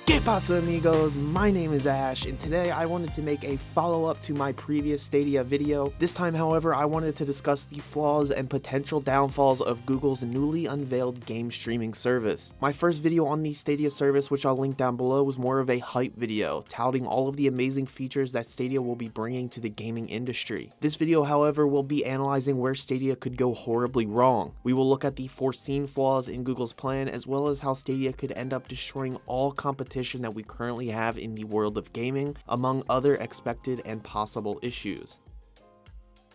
¿Qué pasa, amigos? My name is Ash, and today I wanted to make a follow-up to my previous Stadia video. This time, however, I wanted to discuss the flaws and potential downfalls of Google's newly unveiled game streaming service. My first video on the Stadia service, which I'll link down below, was more of a hype video, touting all of the amazing features that Stadia will be bringing to the gaming industry. This video, however, will be analyzing where Stadia could go horribly wrong. We will look at the foreseen flaws in Google's plan, as well as how Stadia could end up destroying all competition that we currently have in the world of gaming, among other expected and possible issues.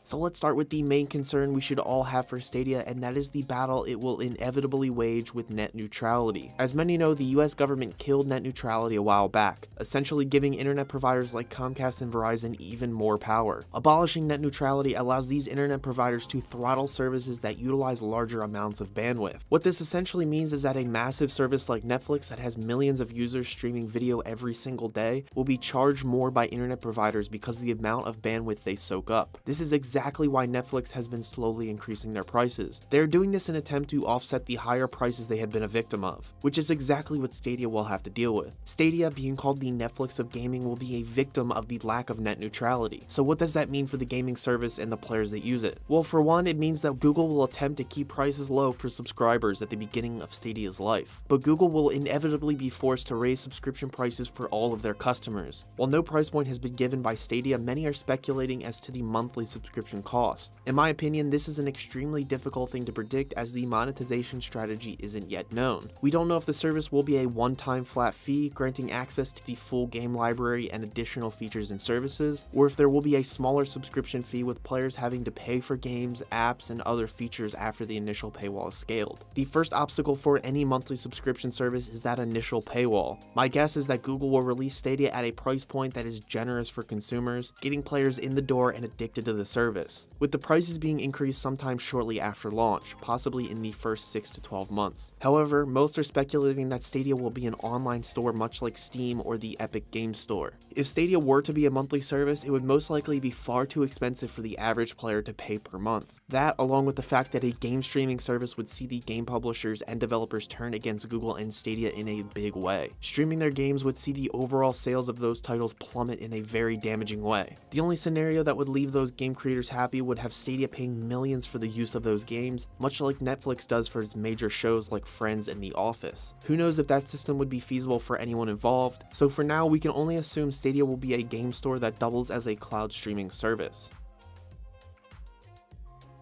So let's start with the main concern we should all have for Stadia, and that is the battle it will inevitably wage with net neutrality. As many know, the US government killed net neutrality a while back, essentially giving internet providers like Comcast and Verizon even more power. Abolishing net neutrality allows these internet providers to throttle services that utilize larger amounts of bandwidth. What this essentially means is that a massive service like Netflix that has millions of users streaming video every single day will be charged more by internet providers because of the amount of bandwidth they soak up. This is exactly why Netflix has been slowly increasing their prices. They're doing this in an attempt to offset the higher prices they have been a victim of, which is exactly what Stadia will have to deal with. Stadia, being called the Netflix of gaming, will be a victim of the lack of net neutrality. So what does that mean for the gaming service and the players that use it? Well, for one, it means that Google will attempt to keep prices low for subscribers at the beginning of Stadia's life, but Google will inevitably be forced to raise subscription prices for all of their customers. While no price point has been given by Stadia, many are speculating as to the monthly subscription cost. In my opinion, this is an extremely difficult thing to predict, as the monetization strategy isn't yet known. We don't know if the service will be a one-time flat fee, granting access to the full game library and additional features and services, or if there will be a smaller subscription fee with players having to pay for games, apps, and other features after the initial paywall is scaled. The first obstacle for any monthly subscription service is that initial paywall. My guess is that Google will release Stadia at a price point that is generous for consumers, getting players in the door and addicted to the service, with the prices being increased sometime shortly after launch, possibly in the first 6 to 12 months. However, most are speculating that Stadia will be an online store much like Steam or the Epic Games Store. If Stadia were to be a monthly service, it would most likely be far too expensive for the average player to pay per month. That, along with the fact that a game streaming service would see the game publishers and developers turn against Google and Stadia in a big way. Streaming their games would see the overall sales of those titles plummet in a very damaging way. The only scenario that would leave those game creators happy would have Stadia paying millions for the use of those games, much like Netflix does for its major shows like Friends and The Office. Who knows if that system would be feasible for anyone involved, so for now we can only assume Stadia will be a game store that doubles as a cloud streaming service.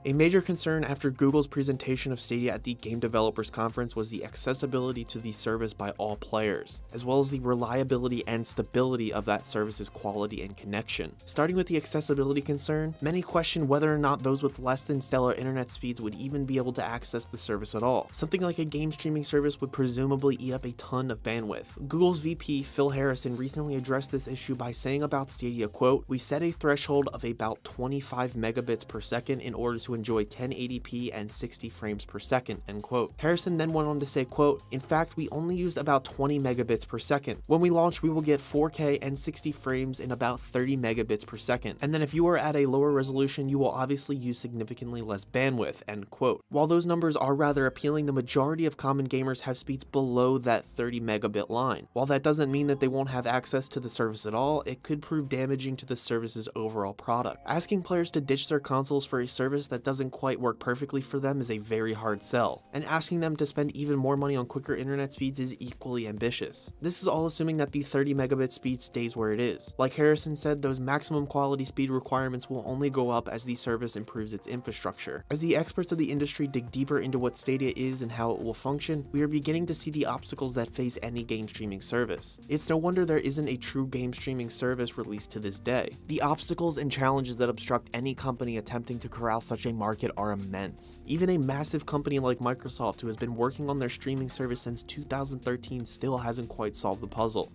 A major concern after Google's presentation of Stadia at the Game Developers Conference was the accessibility to the service by all players, as well as the reliability and stability of that service's quality and connection. Starting with the accessibility concern, many question whether or not those with less than stellar internet speeds would even be able to access the service at all. Something like a game streaming service would presumably eat up a ton of bandwidth. Google's VP, Phil Harrison, recently addressed this issue by saying about Stadia, quote, "We set a threshold of about 25 megabits per second in order to enjoy 1080p and 60 frames per second," end quote. Harrison then went on to say, quote, "In fact, we only used about 20 megabits per second. When we launch, we will get 4K and 60 frames in about 30 megabits per second. And then if you are at a lower resolution, you will obviously use significantly less bandwidth," end quote. While those numbers are rather appealing, the majority of common gamers have speeds below that 30 megabit line. While that doesn't mean that they won't have access to the service at all, it could prove damaging to the service's overall product. Asking players to ditch their consoles for a service that doesn't quite work perfectly for them is a very hard sell, and asking them to spend even more money on quicker internet speeds is equally ambitious. This is all assuming that the 30 megabit speed stays where it is. Like Harrison said, those maximum quality speed requirements will only go up as the service improves its infrastructure. As the experts of the industry dig deeper into what Stadia is and how it will function, we are beginning to see the obstacles that face any game streaming service. It's no wonder there isn't a true game streaming service released to this day. The obstacles and challenges that obstruct any company attempting to corral such a market are immense. Even a massive company like Microsoft, who has been working on their streaming service since 2013, still hasn't quite solved the puzzle.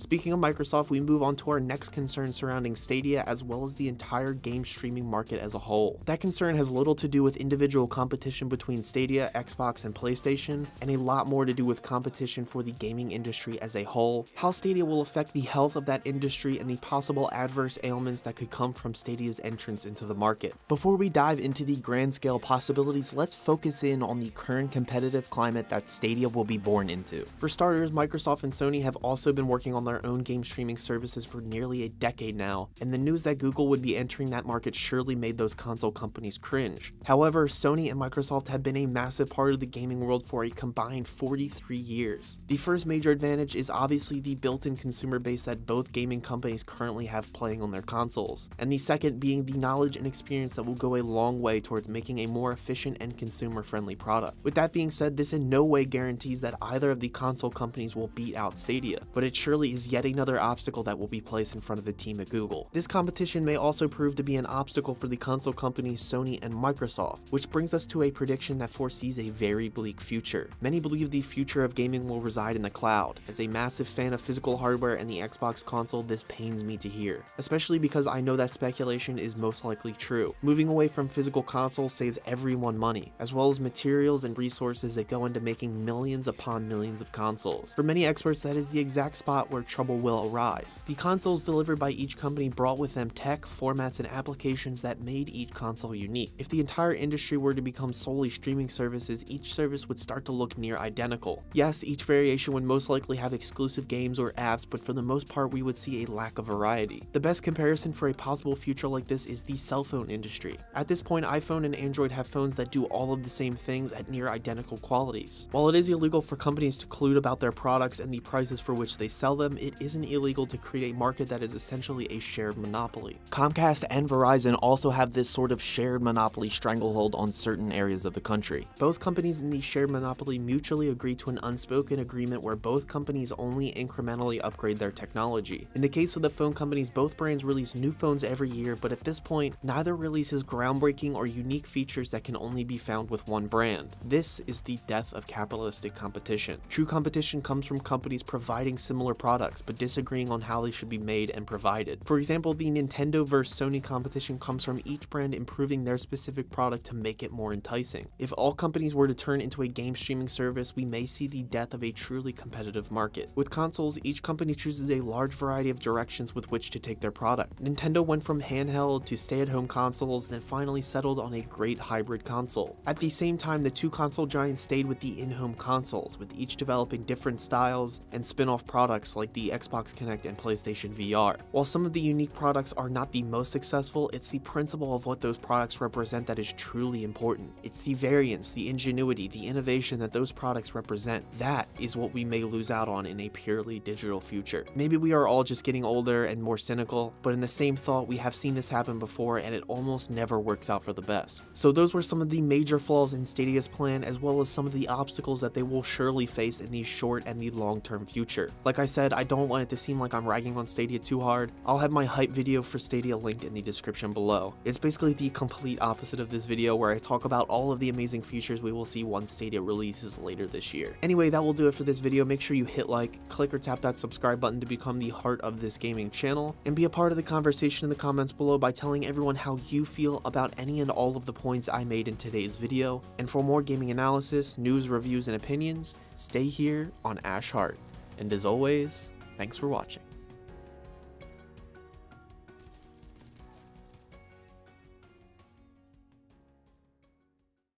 Speaking of Microsoft, we move on to our next concern surrounding Stadia as well as the entire game streaming market as a whole. That concern has little to do with individual competition between Stadia, Xbox, and PlayStation, and a lot more to do with competition for the gaming industry as a whole, how Stadia will affect the health of that industry, and the possible adverse ailments that could come from Stadia's entrance into the market. Before we dive into the grand scale possibilities, let's focus in on the current competitive climate that Stadia will be born into. For starters, Microsoft and Sony have also been working on their own game streaming services for nearly a decade now, and the news that Google would be entering that market surely made those console companies cringe. However, Sony and Microsoft have been a massive part of the gaming world for a combined 43 years. The first major advantage is obviously the built-in consumer base that both gaming companies currently have playing on their consoles, and the second being the knowledge and experience that will go a long way towards making a more efficient and consumer-friendly product. With that being said, this in no way guarantees that either of the console companies will beat out Stadia, but it surely is yet another obstacle that will be placed in front of the team at Google. This competition may also prove to be an obstacle for the console companies Sony and Microsoft, which brings us to a prediction that foresees a very bleak future. Many believe the future of gaming will reside in the cloud. As a massive fan of physical hardware and the Xbox console, this pains me to hear, especially because I know that speculation is most likely true. Moving away from physical consoles saves everyone money, as well as materials and resources that go into making millions upon millions of consoles. For many experts, that is the exact spot where trouble will arise. The consoles delivered by each company brought with them tech, formats, and applications that made each console unique. If the entire industry were to become solely streaming services, each service would start to look near identical. Yes, each variation would most likely have exclusive games or apps, but for the most part we would see a lack of variety. The best comparison for a possible future like this is the cell phone industry. At this point, iPhone and Android have phones that do all of the same things at near identical qualities. While it is illegal for companies to collude about their products and the prices for which they sell them, it isn't illegal to create a market that is essentially a shared monopoly. Comcast and Verizon also have this sort of shared monopoly stranglehold on certain areas of the country. Both companies in the shared monopoly mutually agree to an unspoken agreement where both companies only incrementally upgrade their technology. In the case of the phone companies, both brands release new phones every year, but at this point, neither releases groundbreaking or unique features that can only be found with one brand. This is the death of capitalistic competition. True competition comes from companies providing similar products, but disagreeing on how they should be made and provided. For example, the Nintendo vs Sony competition comes from each brand improving their specific product to make it more enticing. If all companies were to turn into a game streaming service, we may see the death of a truly competitive market. With consoles, each company chooses a large variety of directions with which to take their product. Nintendo went from handheld to stay-at-home consoles, then finally settled on a great hybrid console. At the same time, the two console giants stayed with the in-home consoles, with each developing different styles and spin-off products like the Xbox Kinect and PlayStation VR. While some of the unique products are not the most successful, it's the principle of what those products represent that is truly important. It's the variance, the ingenuity, the innovation that those products represent. That is what we may lose out on in a purely digital future. Maybe we are all just getting older and more cynical, but in the same thought, we have seen this happen before and it almost never works out for the best. So those were some of the major flaws in Stadia's plan, as well as some of the obstacles that they will surely face in the short and the long-term future. Like I said, I don't want it to seem like I'm ragging on Stadia too hard. I'll have my hype video for Stadia linked in the description below. It's basically the complete opposite of this video where I talk about all of the amazing features we will see once Stadia releases later this year. Anyway, that will do it for this video. Make sure you hit like, click or tap that subscribe button to become the heart of this gaming channel, and be a part of the conversation in the comments below by telling everyone how you feel about any and all of the points I made in today's video. And for more gaming analysis, news, reviews, and opinions, stay here on Ash Heart. And as always, thanks for watching.